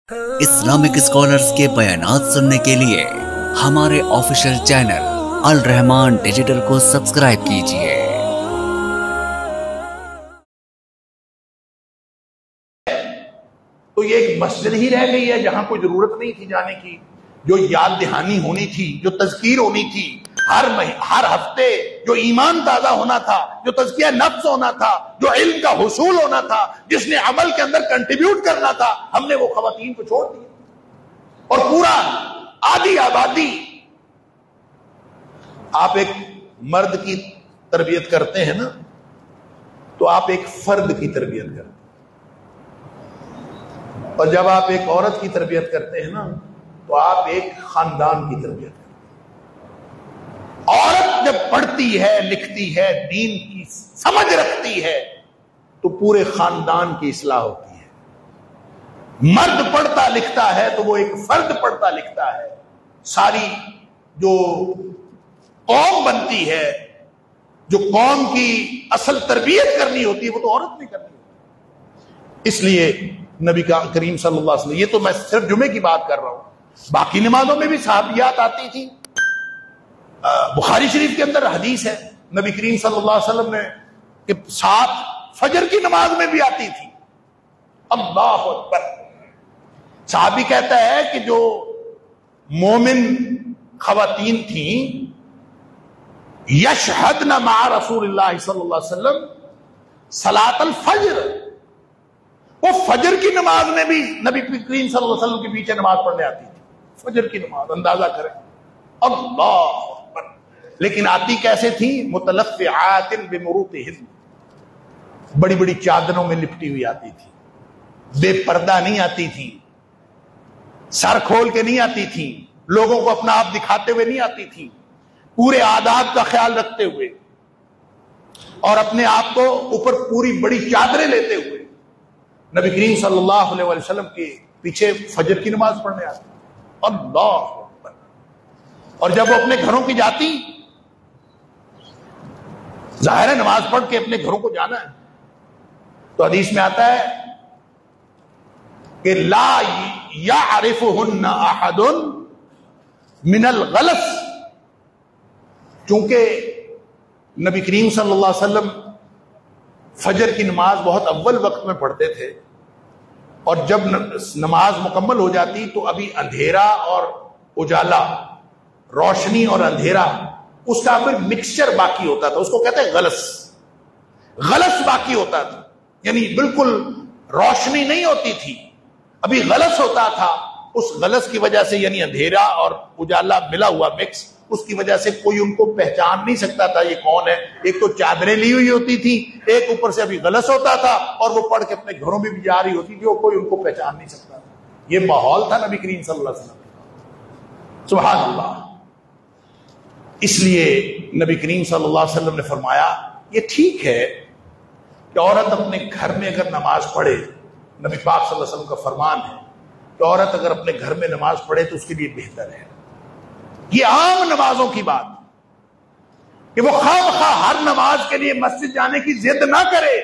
Islamic scholars کے بیانات سننے کے لیے ہمارے آفیشیل چینل الرحمان ڈیجیٹل کو سبسکرائب کیجئے۔ تو یہ ایک مسجد ہی رہ گئی ہے جہاں کوئی ضرورت نہیں تھی جانے کی، جو یاد دہانی ہونی تھی، جو تذکیر ہونی تھی، ہر ہفتے جو ایمان تازہ ہونا تھا، جو تزکیہ نفس ہونا تھا، جو علم کا حصول ہونا تھا، جس نے عمل کے اندر کنٹریبیوٹ کرنا تھا، ہم نے وہ خواتین کو چھوڑ دیا اور پورا آدھی آبادی۔ آپ ایک مرد کی تربیت کرتے ہیں نا تو آپ ایک فرد کی تربیت کرتے ہیں، اور جب آپ ایک عورت کی تربیت کرتے ہیں نا تو آپ ایک خاندان کی تربیت کرتے ہیں۔ عورت جب پڑھتی ہے، لکھتی ہے، دین کی سمجھ رکھتی ہے تو پورے خاندان کی اصلاح ہوتی ہے۔ مرد پڑھتا لکھتا ہے تو وہ ایک فرد پڑھتا لکھتا ہے، ساری جو قوم بنتی ہے، جو قوم کی اصل تربیت کرنی ہوتی ہے وہ تو عورت نے کرنی ہوتی ہے۔ اس لیے نبی کریم صلی اللہ علیہ وسلم، یہ تو میں صرف جمعے کی بات کر رہا ہوں، باقی نمازوں میں بھی صحابیات آتی تھی۔ بخاری شریف کے اندر حدیث ہے، نبی کریم صلی اللہ علیہ وسلم نے کہ ساتھ فجر کی نماز میں بھی آتی تھی۔ اللہ اکبر۔ صحابی کہتا ہے کہ جو مومن خواتین تھیں، یشہدن مع رسول اللہ صلی اللہ علیہ وسلم صلاۃ الفجر، وہ فجر کی نماز میں بھی نبی کریم صلی اللہ علیہ وسلم کے پیچھے نماز پڑھنے آتی تھی۔ فجر کی نماز، اندازہ کریں، اللہ اکبر۔ لیکن آتی کیسے تھی؟ متلفعات بمروطہن، بڑی بڑی چادروں میں لپٹی ہوئی آتی تھی، بے پردہ نہیں آتی تھی، سر کھول کے نہیں آتی تھی، لوگوں کو اپنا آپ دکھاتے ہوئے نہیں آتی تھی، پورے آداب کا خیال رکھتے ہوئے اور اپنے آپ کو اوپر پوری بڑی چادریں لیتے ہوئے نبی کریم صلی اللہ علیہ وسلم کے پیچھے فجر کی نماز پڑھنے آتی۔ اللہ اکبر۔ اور جب وہ اپنے گھروں کی جاتی، ظاہر ہے نماز پڑھ کے اپنے گھروں کو جانا ہے، تو حدیث میں آتا ہے کہ لا یعرفہن احد من الغلس، چونکہ نبی کریم صلی اللہ علیہ وسلم فجر کی نماز بہت اول وقت میں پڑھتے تھے، اور جب نماز مکمل ہو جاتی تو ابھی اندھیرا اور اجالا، روشنی اور اندھیرا، اس کا پھر مکسچر باقی ہوتا تھا، اس کو کہتے ہیں غلس۔ غلس باقی ہوتا تھا، یعنی بالکل روشنی نہیں ہوتی تھی، ابھی غلس ہوتا تھا۔ اس غلس کی وجہ سے، یعنی اندھیرا اور اجالا ملا ہوا مکس، اس کی وجہ سے کوئی ان کو پہچان نہیں سکتا تھا یہ کون ہے۔ ایک تو چادریں لی ہوئی ہوتی تھی، ایک اوپر سے ابھی غلس ہوتا تھا، اور وہ پڑھ کے اپنے گھروں میں بھی جا رہی ہوتی تھی، اور کوئی ان کو پہچان نہیں سکتا تھا۔ یہ ماحول تھا نبی کریم صلی اللہ علیہ وسلم۔ سبحان اللہ۔ اس لیے نبی کریم صلی اللہ علیہ وسلم نے فرمایا یہ ٹھیک ہے کہ عورت اپنے گھر میں اگر نماز پڑھے، نبی پاک صلی اللہ علیہ وسلم کا فرمان ہے کہ عورت اگر اپنے گھر میں نماز پڑھے تو اس کے لیے بہتر ہے۔ یہ عام نمازوں کی بات کہ وہ خواہ ہر نماز کے لیے مسجد جانے کی ضد نہ کرے،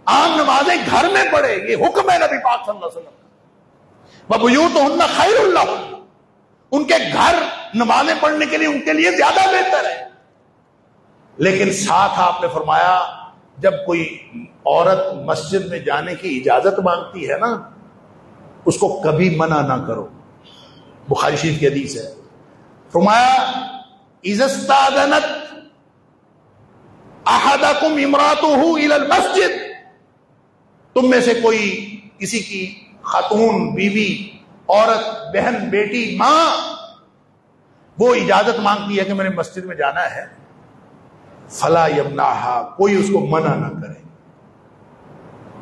عام نمازیں گھر میں پڑھے، یہ حکم ہے نبی پاک صلی اللہ علیہ وسلم کا۔ وَبُيُوتُهُنَّ خَيْرٌ لَهُنَّ، ان کے گھر نمازیں پڑھنے کے لیے ان کے لیے زیادہ بہتر ہے۔ لیکن ساتھ آپ نے فرمایا جب کوئی عورت مسجد میں جانے کی اجازت مانگتی ہے نا، اس کو کبھی منع نہ کرو۔ بخاری شریف کی حدیث ہے، فرمایا اذا استاذنت احدکم امرأته الى المسجد، تم میں سے کوئی کسی کی خاتون، بیوی، عورت، بہن، بیٹی، ماں، وہ اجازت مانگتی ہے کہ میں نے مسجد میں جانا ہے، فلا یمنعها، کوئی اس کو منع نہ کرے۔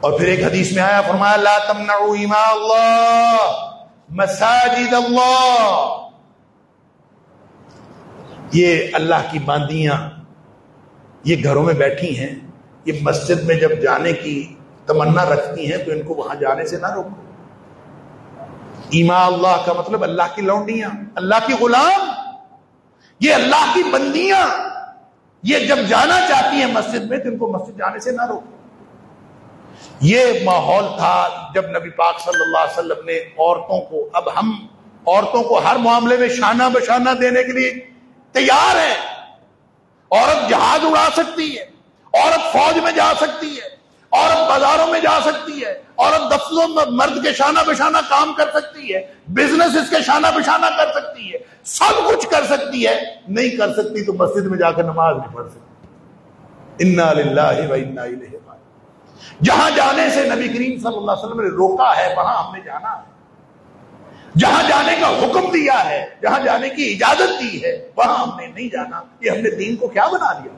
اور پھر ایک حدیث میں آیا، فرمایا لا تمنعوا اماء اللہ مساجد اللہ، یہ اللہ کی باندیاں یہ گھروں میں بیٹھی ہیں، یہ مسجد میں جب جانے کی تمنا رکھتی ہیں تو ان کو وہاں جانے سے نہ روکو۔ ایما اللہ کا مطلب اللہ کی لونڈیاں، اللہ کی غلام، یہ اللہ کی بندیاں، یہ جب جانا چاہتی ہیں مسجد میں تو ان کو مسجد جانے سے نہ روکو۔ یہ ماحول تھا جب نبی پاک صلی اللہ علیہ وسلم نے عورتوں کو، اب ہم عورتوں کو ہر معاملے میں شانہ بشانہ دینے کے لیے تیار ہیں. عورت جہاز اڑا سکتی ہے، عورت فوج میں جا سکتی ہے، عورت بازاروں میں جا سکتی ہے، عورت دفتروں میں مرد کے شانہ بشانہ کام کر سکتی ہے، بزنس اس کے شانہ بشانہ کر سکتی ہے، سب کچھ کر سکتی ہے. نہیں کر سکتی تو مسجد میں جا کے نماز نہیں پڑھ سکتی. انا للہ و انا الیہ راجعون. جہاں جانے سے نبی کریم صلی اللہ علیہ وسلم نے روکا ہے وہاں ہم نے جانا ہے. جہاں جانے کا حکم دیا ہے، جہاں جانے کی اجازت دی ہے، وہاں ہم نے نہیں جانا. یہ ہم نے دین کو کیا بنا دیا؟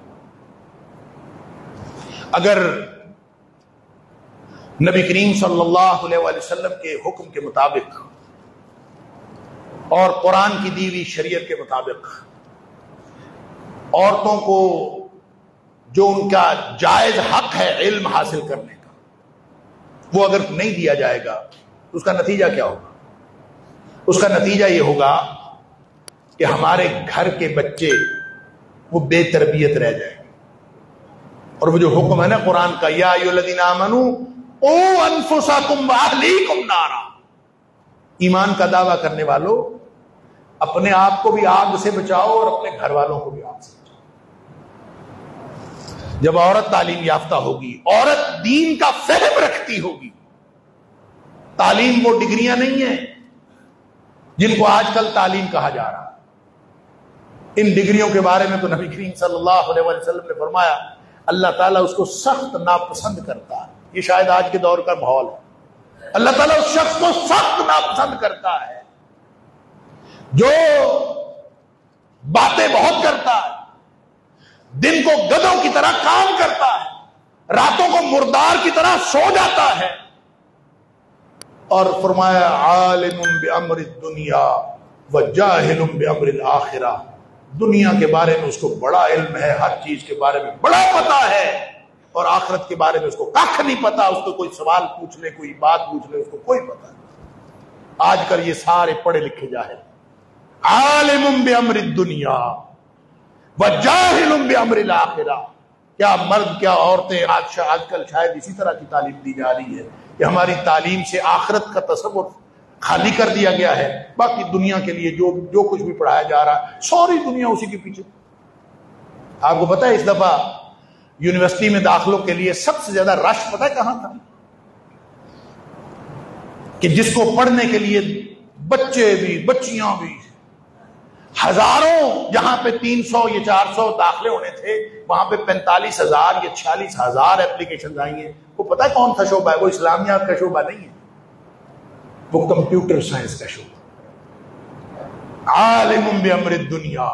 اگر نبی کریم صلی اللہ علیہ وسلم کے حکم کے مطابق اور قرآن کی دی ہوئی شریعت کے مطابق عورتوں کو جو ان کا جائز حق ہے علم حاصل کرنے کا، وہ اگر نہیں دیا جائے گا تو اس کا نتیجہ کیا ہوگا؟ اس کا نتیجہ یہ ہوگا کہ ہمارے گھر کے بچے وہ بے تربیت رہ جائیں گے. اور وہ جو حکم ہے نا قرآن کا، یا ایھا الذین آمنوا قوا انفسکم واہلیکم نارا، ایمان کا دعویٰ کرنے والوں اپنے آپ کو بھی آگ سے بچاؤ اور اپنے گھر والوں کو بھی آگ سے بچاؤ. جب عورت تعلیم یافتہ ہوگی، عورت دین کا فہم رکھتی ہوگی. تعلیم وہ ڈگریاں نہیں ہیں جن کو آج کل تعلیم کہا جا رہا ہے. ان ڈگریوں کے بارے میں تو نبی کریم صلی اللہ علیہ وسلم نے فرمایا اللہ تعالیٰ اس کو سخت ناپسند کرتا ہے. یہ شاید آج کے دور کا ماحول ہے. اللہ تعالیٰ اس شخص کو سخت ناپسند کرتا ہے جو باتیں بہت کرتا ہے، دن کو گدھوں کی طرح کام کرتا ہے، راتوں کو مردار کی طرح سو جاتا ہے. اور فرمایا عالم بامر الدنیا وجاہل بامر الاخرہ، دنیا کے بارے میں اس کو بڑا علم ہے، ہر چیز کے بارے میں بڑا پتا ہے، اور آخرت کے بارے میں اس کو کھ نہیں پتا. اس کو کوئی سوال پوچھ لے، کوئی بات پوچھ لے، اس کو کوئی پتا نہیں. آج کل یہ سارے پڑھے لکھے جاہل. عالم بامر الدنیا وجاہل بامر الاخرہ. کیا مرد کیا عورتیں آج کل شاید اسی طرح کی تعلیم دی جا رہی ہے کہ ہماری تعلیم سے آخرت کا تصور خالی کر دیا گیا ہے. باقی دنیا کے لیے جو کچھ بھی پڑھایا جا رہا ہے ساری دنیا اسی کے پیچھے. آپ کو پتا ہے اس دفعہ یونیورسٹی میں داخلوں کے لیے سب سے زیادہ رش پتہ ہے کہاں تھا؟ کہ جس کو پڑھنے کے لیے بچے بھی بچیاں بھی ہزاروں، جہاں پہ 300 یا 400 داخلے ہونے تھے وہاں پہ 45,000 یا 46,000 اپلیکیشن آئی ہیں. وہ پتہ ہے کون سا شعبہ ہے؟ وہ اسلامیات کا شعبہ نہیں ہے، وہ کمپیوٹر سائنس کا شعبہ. عالم بامر الدنیا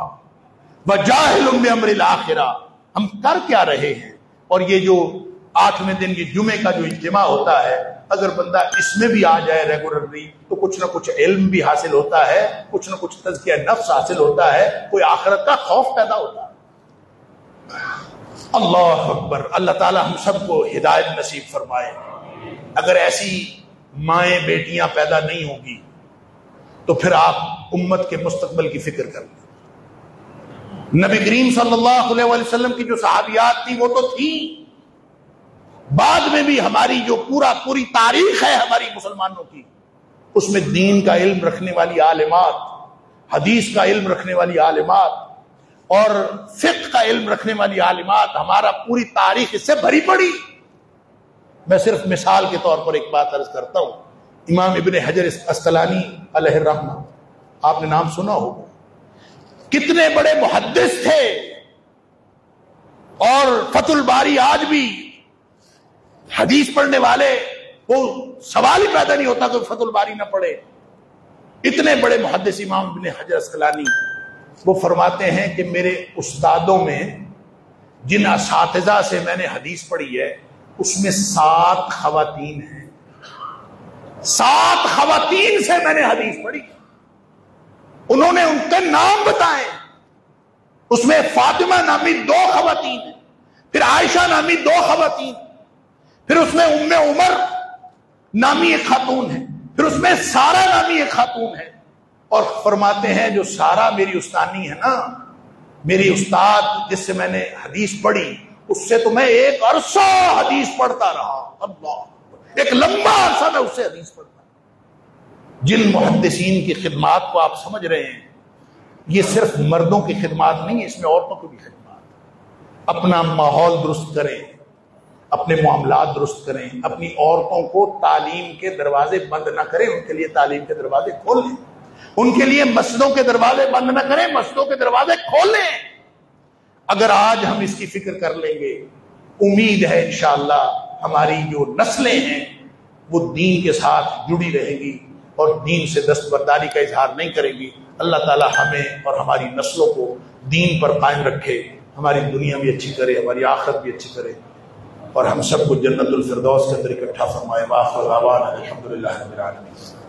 وجاہل بامر الاخرہ. ہم کر کیا رہے ہیں؟ اور یہ جو 8ویں دن یہ جمعے کا جو اجتماع ہوتا ہے، اگر بندہ اس میں بھی آ جائے ریگولرلی تو کچھ نہ کچھ علم بھی حاصل ہوتا ہے، کچھ نہ کچھ تزکیہ نفس حاصل ہوتا ہے، کوئی آخرت کا خوف پیدا ہوتا ہے. اللہ اکبر. اللہ تعالی ہم سب کو ہدایت نصیب فرمائے. اگر ایسی مائیں بیٹیاں پیدا نہیں ہوں گی تو پھر آپ امت کے مستقبل کی فکر کر لیں. نبی کریم صلی اللہ علیہ وسلم کی جو صحابیات تھی وہ تو تھی، بعد میں بھی ہماری جو پوری تاریخ ہے ہماری مسلمانوں کی، اس میں دین کا علم رکھنے والی عالمات، حدیث کا علم رکھنے والی عالمات اور فقہ کا علم رکھنے والی عالمات، ہمارا پوری تاریخ اس سے بھری پڑی. میں صرف مثال کے طور پر ایک بات عرض کرتا ہوں. امام ابن حجر اسقلانی علیہ الرحمہ، آپ نے نام سنا ہوگا، کتنے بڑے محدث تھے. اور فتح الباری آج بھی حدیث پڑھنے والے وہ سوال ہی پیدا نہیں ہوتا کہ فتح الباری نہ پڑھے. اتنے بڑے محدث امام ابن حجر اسقلانی وہ فرماتے ہیں کہ میرے استادوں میں جن اساتذہ سے میں نے حدیث پڑھی ہے اس میں 7 خواتین ہیں. 7 خواتین سے میں نے حدیث پڑھی. انہوں نے ان کے نام بتائے. اس میں فاطمہ نامی 2 خواتین ہیں، پھر عائشہ نامی 2 خواتین، پھر اس میں ام عمر نامی ایک خاتون ہے، پھر اس میں سارہ نامی ایک خاتون ہے. اور فرماتے ہیں جو سارہ میری استانی ہے نا، میری استاد جس سے میں نے حدیث پڑھی، اس سے تو میں ایک عرصہ حدیث پڑھتا رہا. اللہ ایک لمبا عرصہ میں اس سے حدیث پڑھتا ہوں۔ جن محدثین کی خدمات کو آپ سمجھ رہے ہیں، یہ صرف مردوں کی خدمات نہیں ہے، اس میں عورتوں کی بھی خدمات۔ اپنا ماحول درست کریں، اپنے معاملات درست کریں، اپنی عورتوں کو تعلیم کے دروازے بند نہ کریں، ان کے لیے تعلیم کے دروازے کھول لیں، ان کے لیے مسجدوں کے دروازے بند نہ کریں، مسجدوں کے دروازے کھول لیں۔ اگر آج ہم اس کی فکر کر لیں گے، امید ہے انشاءاللہ ہماری جو نسلیں ہیں وہ دین کے ساتھ جڑی رہیں گی اور دین سے دستبرداری کا اظہار نہیں کریں گی۔ اللہ تعالی ہمیں اور ہماری نسلوں کو دین پر قائم رکھے، ہماری دنیا بھی اچھی کرے، ہماری آخرت بھی اچھی کرے، اور ہم سب کو جنت الفردوس کے اندر اکٹھا فرمائے۔ وآخر دعوانا الحمدللہ رب العالمین۔